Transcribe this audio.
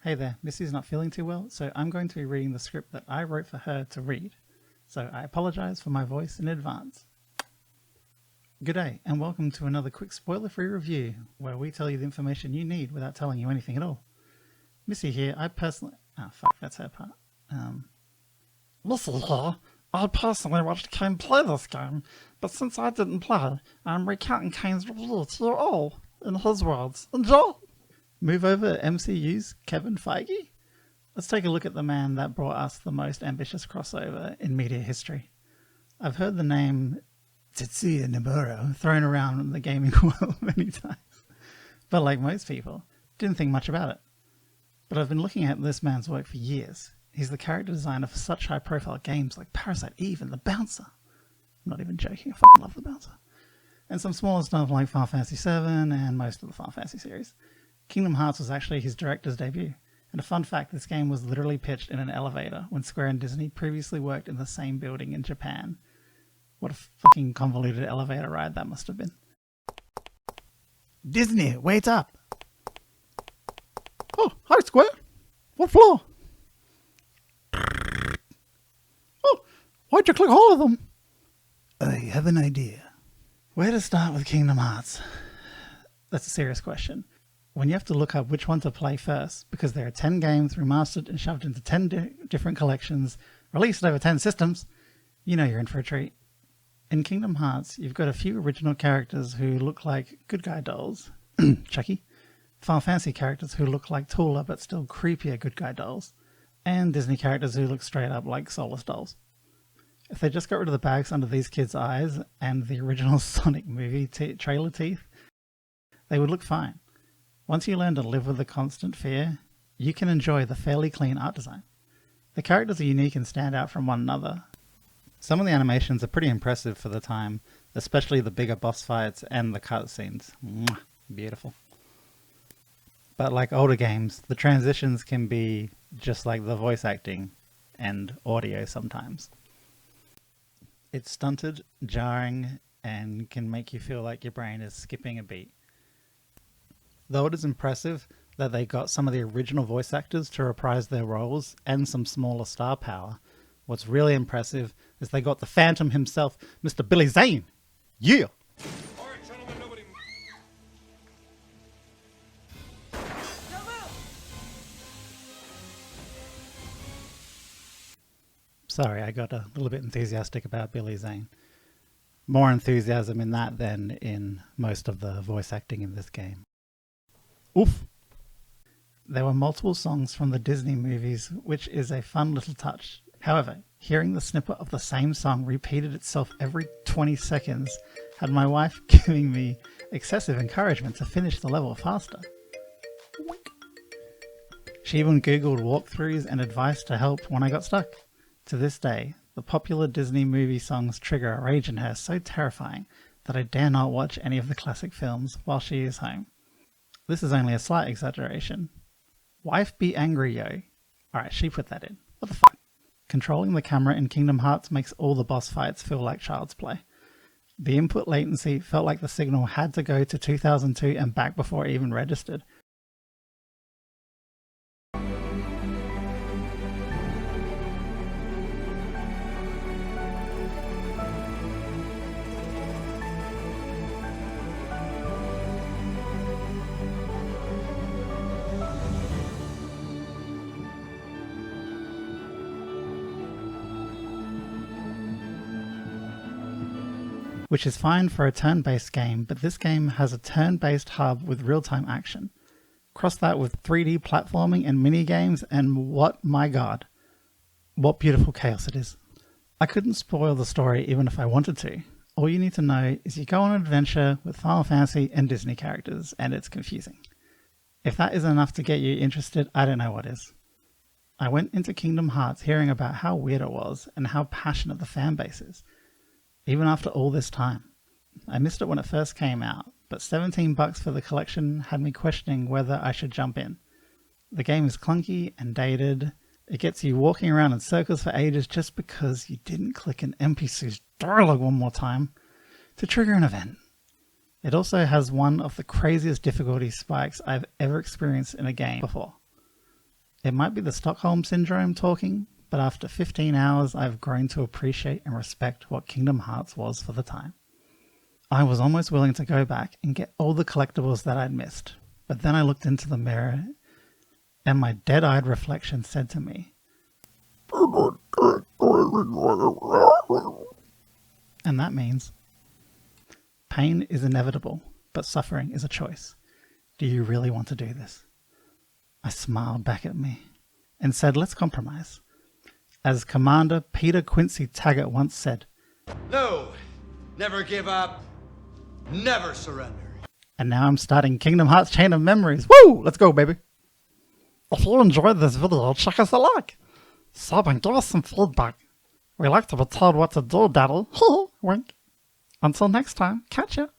Hey there, Missy's not feeling too well, so I'm going to be reading the script that I wrote for her to read. So I apologise for my voice in advance. G'day, and welcome to another quick spoiler-free review, where we tell you the information you need without telling you anything at all. Missy here, that's her part. Missy here. I personally watched Kane play this game, but since I didn't play, I'm recounting Kane's review to you all, in his words. Enjoy! Move over MCU's Kevin Feige? Let's take a look at the man that brought us the most ambitious crossover in media history. I've heard the name Tetsuya Nomura thrown around in the gaming world many times, but like most people, didn't think much about it. But I've been looking at this man's work for years. He's the character designer for such high-profile games like Parasite Eve and The Bouncer. I'm not even joking, I fucking love The Bouncer. And some smaller stuff like Final Fantasy VII and most of the Final Fantasy series. Kingdom Hearts was actually his director's debut. And a fun fact, this game was literally pitched in an elevator when Square and Disney previously worked in the same building in Japan. What a fucking convoluted elevator ride that must have been. Disney, wait up! Oh, hi Square. What floor? Oh, why'd you click all of them? I have an idea. Where to start with Kingdom Hearts? That's a serious question. When you have to look up which one to play first, because there are 10 games remastered and shoved into 10 different collections, released over 10 systems, you know you're in for a treat. In Kingdom Hearts, you've got a few original characters who look like good guy dolls, Chucky, Final Fantasy characters who look like taller but still creepier good guy dolls, and Disney characters who look straight up like soulless dolls. If they just got rid of the bags under these kids' eyes and the original Sonic movie trailer teeth, they would look fine. Once you learn to live with the constant fear, you can enjoy the fairly clean art design. The characters are unique and stand out from one another. Some of the animations are pretty impressive for the time, especially the bigger boss fights and the cutscenes. Beautiful. But like older games, the transitions can be just like the voice acting and audio sometimes. It's stunted, jarring, and can make you feel like your brain is skipping a beat. Though it is impressive that they got some of the original voice actors to reprise their roles and some smaller star power, what's really impressive is they got the Phantom himself, Mr. Billy Zane. Yeah! All right, gentlemen, nobody... Sorry, I got a little bit enthusiastic about Billy Zane. More enthusiasm in that than in most of the voice acting in this game. Oof! There were multiple songs from the Disney movies, which is a fun little touch. However, hearing the snippet of the same song repeated itself every 20 seconds had my wife giving me excessive encouragement to finish the level faster. She even googled walkthroughs and advice to help when I got stuck. To this day, the popular Disney movie songs trigger a rage in her so terrifying that I dare not watch any of the classic films while she is home. This is only a slight exaggeration. Wife be angry, yo. Alright, she put that in. What the fuck? Controlling the camera in Kingdom Hearts makes all the boss fights feel like child's play. The input latency felt like the signal had to go to 2002 and back before it even registered. Which is fine for a turn-based game, but this game has a turn-based hub with real-time action. Cross that with 3D platforming and mini-games, and what, my god, what beautiful chaos it is. I couldn't spoil the story even if I wanted to. All you need to know is you go on an adventure with Final Fantasy and Disney characters, and it's confusing. If that isn't enough to get you interested, I don't know what is. I went into Kingdom Hearts hearing about how weird it was and how passionate the fan base is. Even after all this time. I missed it when it first came out, but $17 for the collection had me questioning whether I should jump in. The game is clunky and dated. It gets you walking around in circles for ages just because you didn't click an NPC's dialogue one more time to trigger an event. It also has one of the craziest difficulty spikes I've ever experienced in a game before. It might be the Stockholm Syndrome talking, but after 15 hours, I've grown to appreciate and respect what Kingdom Hearts was for the time. I was almost willing to go back and get all the collectibles that I'd missed, but then I looked into the mirror and my dead-eyed reflection said to me, and that means, pain is inevitable, but suffering is a choice. Do you really want to do this? I smiled back at me and said, let's compromise. As Commander Peter Quincy Taggart once said, No, never give up, never surrender. and now I'm starting Kingdom Hearts Chain of Memories. Woo! Let's go, baby. If you enjoyed this video, check us a like. Sub and give us some feedback. We like to be told what to do, Daddy. Wink. Until next time, catch ya.